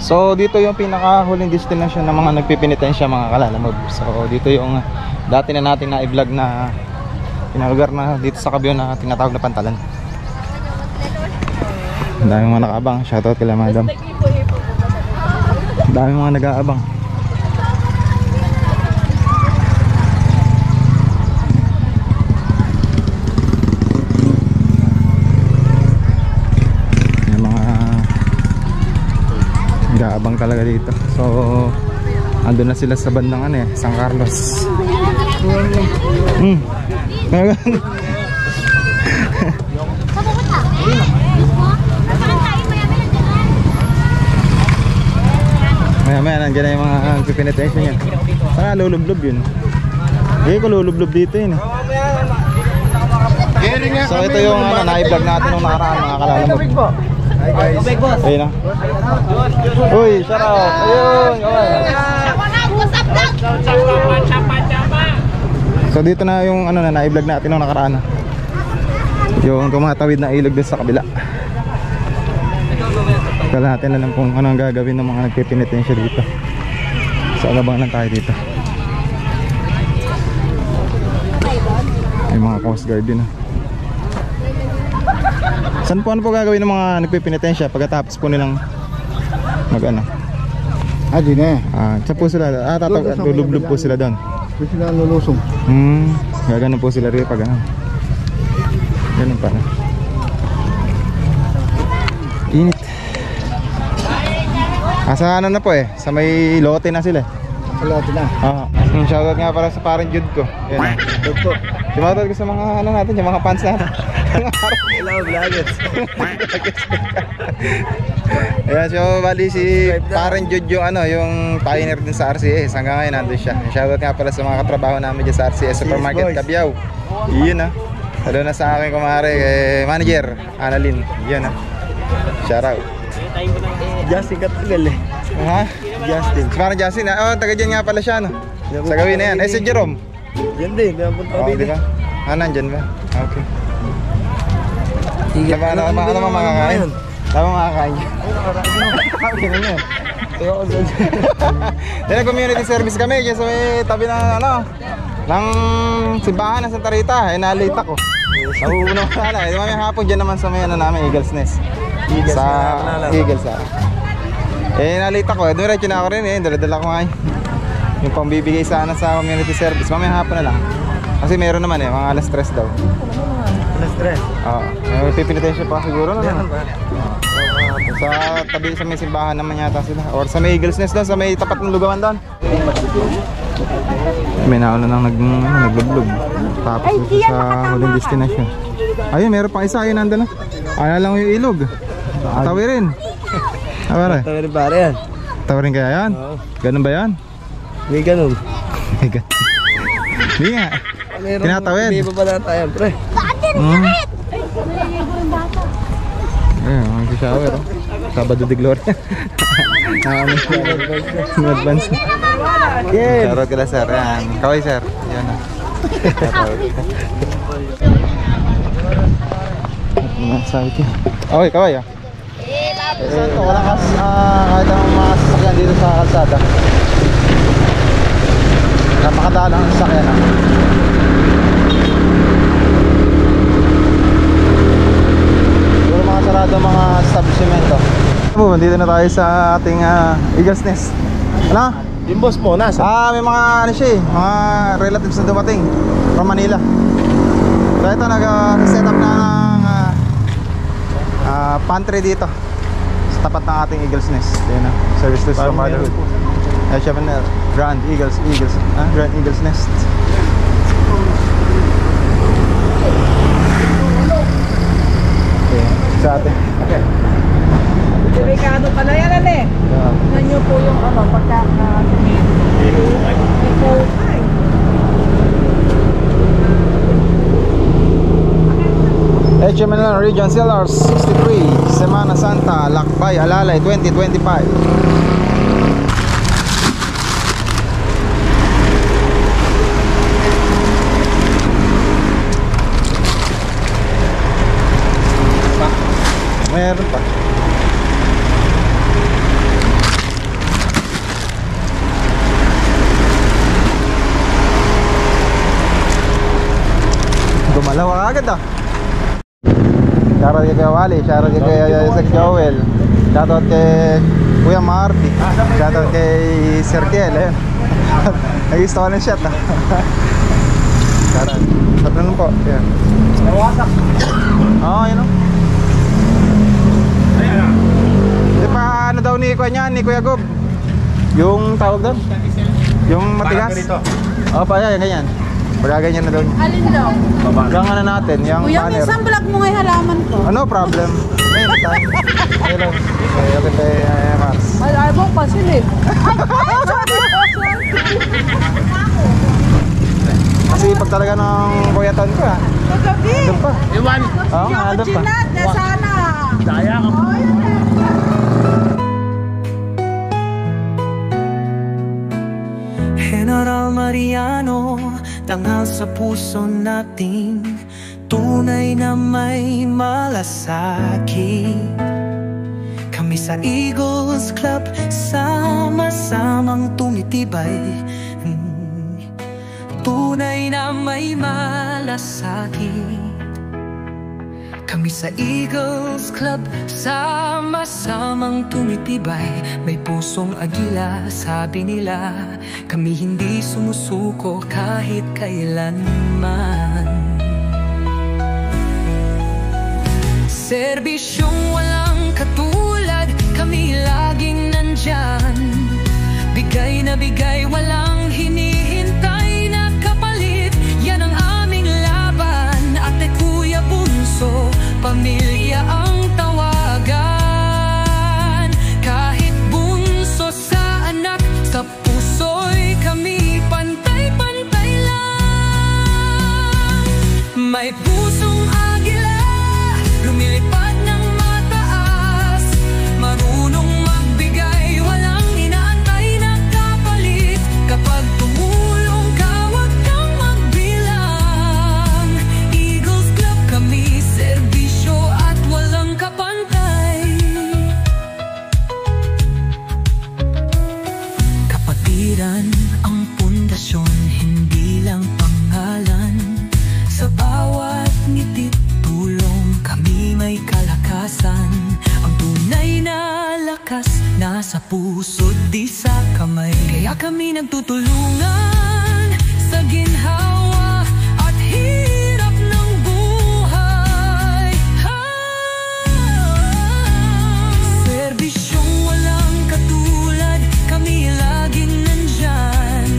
So dito yung pinakahuling destination ng mga nagpipinitensya mga kalalamob. So dito yung dati na natin na i-vlog na pinalugar na dito sa Cabio na tinatawag na Pantalan. Daming mga nakaabang. Shoutout kila madam. Daming mga nag-aabang. Nag-aabang talaga dito. So andun na sila sa bandang ano San Carlos. Maya nandiyan na yung mga pipinitensya niya. Sana lulublob yun. Hindi ko lulublob dito yun. So ito yung na-vlog natin nung nakaraan mga kalalamob. Hi guys. Ayun na. Uy, shout out. Ayun, so dito na yung na-vlog natin nung nakaraan. Yung tumatawid na ilog doon sa kabila. Kala natin alam kung ano ang gagawin ng mga nagpipinitensya dito. So alabang lang tayo dito. May mga coast guard din. Saan po ano po gagawin ng mga nagpipinitensya pagkatapos po nilang mag-ano? Di na saan po sila? Lulublob po sila doon. Doon sila lulusong. Gaganon po sila rin pag ano. Ganun pala. Init. Sa ano na po sa may lote na sila. Sa lote na? Shoutout nga para sa parang Jude ko. Yan po. Shoutout ko sa mga ano natin, yung mga fans natin. Hello vloggers. Ayan, so bali si parang Jude yung yung pioneer din sa RCS. Hanggang ngayon nandun siya. Shoutout nga pala sa mga katrabaho namin dyan sa RCS Supermarket Cabiao. Yun Hello na sa aking kumare manager Annalyn. Yun shoutout. Justin Katagal Justin. Si parang Justin taga dyan nga pala siya sa gawin na yan. Si Jerome. Yan din, napunta ko din. Diba? Nandyan ba? Okay. Ano makakain? Tama makakain. Dahil community service kami kasi may tabi ng ng simbahan ng Santa Rita. Nalate ako. Nahuuna ko na. May hapon dyan naman sa may namin Eagles Nest. Eagles nalate ako. Diretso na ako rin Dala-dala ko nga yung pambibigay sana sa community service. Mamaya hapon na lang. Kasi meron naman mga alas 3 daw. Alas 3? Oo. May pipinitensya pa siguro sa tabi sa may simbahan naman yata sila. Or sa may Eagles Nest doon, sa may tapat ng lugawan doon. May nauna nang naglublog. Tapos sa huling destination. Ayun, meron pang isa. Ayun, nandun lang yung ilog. Tawirin. Tawirin pare yan. Tawirin kaya yan? Ganun ba yan? May ganun. May ganun. Hindi nga. Tinatawid. Hindi pa pala tayo, pre. Ayun, mag-shower Sabado de Gloria. Advance. Shoutout kila sir. Yan. Kaway sir. Yan Okay, kaway wala kahit ang mga sasakyan dito sa kalsada. Napakadaan ang sasakyan Siguro mga sarado mga establishmento. Dito na tayo sa ating Eagles Nest. Yung boss mo, nasa? May mga mga relatives na dumating from Manila. So ito nag-set up na ng pantry dito sa tapat ng ating Eagles Nest. Yan service to sa motherhood. Grand Eagles Nest. Okay, sa atin. Okay. Delikado pala yan Tingnan nyo po yung pagkakasin. HMNL Region Sellers 63 Semana Santa Lakbay Alalay 2025. Meron pa. agad ah. Shoutout kay Kuya Wally, shoutout kay Kuya Isaac Joel, shoutout kay Kuya Marty, shoutout kay Sir Kiel. Ayun. Nag-gusto ko ng shot ah. Shoutout. Shoutout naman po. Ayan. Oo, yun o. Di pa ano daw ni Kuya niyan, ni Kuya Gob, yung tawag doon, yung matigas. Oo pa, yan, ganyan. Pagkaganyan na daw niya. Alin daw? Yung ano natin, yung Kuya, banner. minsan vlog mo ngay halaman ko. No problem. Anytime. Hello. Okay, kay Mars. Ay, ayaw mo pa sila eh. Kasi pag talaga ng kuyatan ko ah. Kagabi. Doon pa. Iwan. Oo, nga doon pa. Chinat na sana. Daya ka. Oh, yun na. General Mariano, tangal sa puso nating tunay na may malasakit. Kami sa Eagles Club, sama-samang tumitibay. Tunay na may malasakit. Kami sa Eagles Club, sama-samang tumitibay. May pusong agila, sabi nila. Kami hindi sumusuko kahit kailanman. Serbisyong walang katulad, kami laging nandyan. Bigay na bigay, walang hinihintay na kapalit. Yan ang aming laban, Ate Kuya Bunso, pamilya ang tawagan. Kahit bunso sa anak, sa puso'y kami pantay-pantay lang. May pusong agila, lumilipad ng mataas. Marunong magbigay, walang inaantay na kapalit. Kapag tumulong ka, wag kang magbilang. Eagles Club kami, serbisyo at walang kapantay. Kapatiran ang pundasyon, hindi lang pangalan. Sa bawat ngitit tulong, kami may kalakasan. Ang tunay na lakas nasa puso, di sa kamay. Kaya kami nagtutulungan sa ginhawa at hirap ng buhay. Serbisyong walang katulad, kami laging nandyan.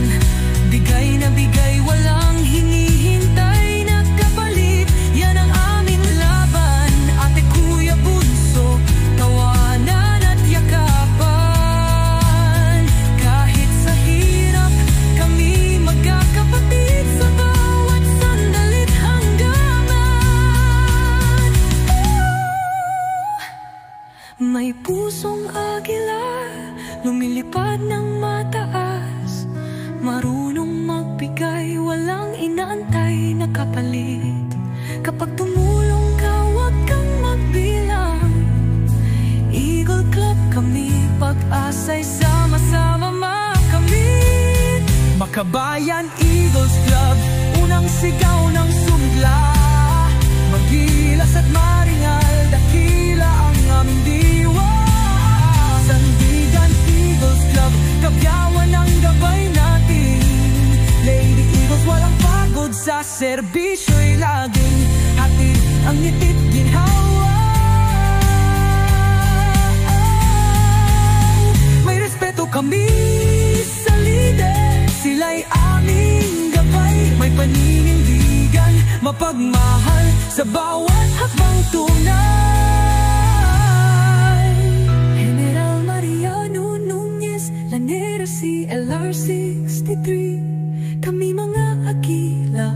Bigay na bigay, walang hinihintay na kapalit. Yan ang aming laban, Ate Kuya Bunso, tawanan at yakapan. Kahit sa hirap, kami magkakapatid sa bawat sandalit hangganan. May pusong agila, lumilipad ng mataas. Marunong magbigay, walang inaantay na kapalit. Kapag tumulong ka, wag kang magbilang. Eagle Club kami, pag-asa'y sama-sama makamit. Makabayan Eagles Club, unang sigaw ng sumigla. Magilas at maringal, dakila ang aming diwa. Sandigan Eagles Club, kabyawan ang gabay natin. Lady Eagles, walang pagod sa serbisyo'y laging hatid ang nitid ginhawa. May respeto kami sa lider, sila'y aming gabay. May paninindigan, mapagmahal sa bawat hakbang tunay. General Mariano Nunez, Lanera CLR 63. Kami mga agila,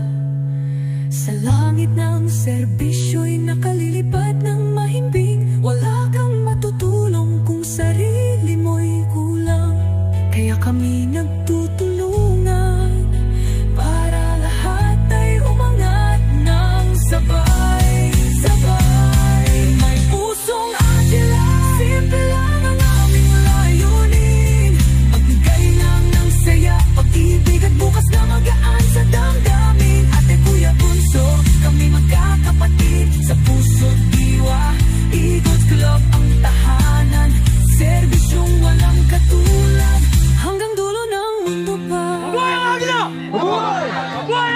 sa langit ng serbisyo'y nakalilipad ng mahimbing. Wala kang matutulong kung sarili mo'y kulang. Kaya kami nagtutulungan para lahat ay umangat ng sabay-sabay. May pusong agila, simple lang ang aming layunin. Magbigay lang ng saya, pag-ibig at Agila! Buhay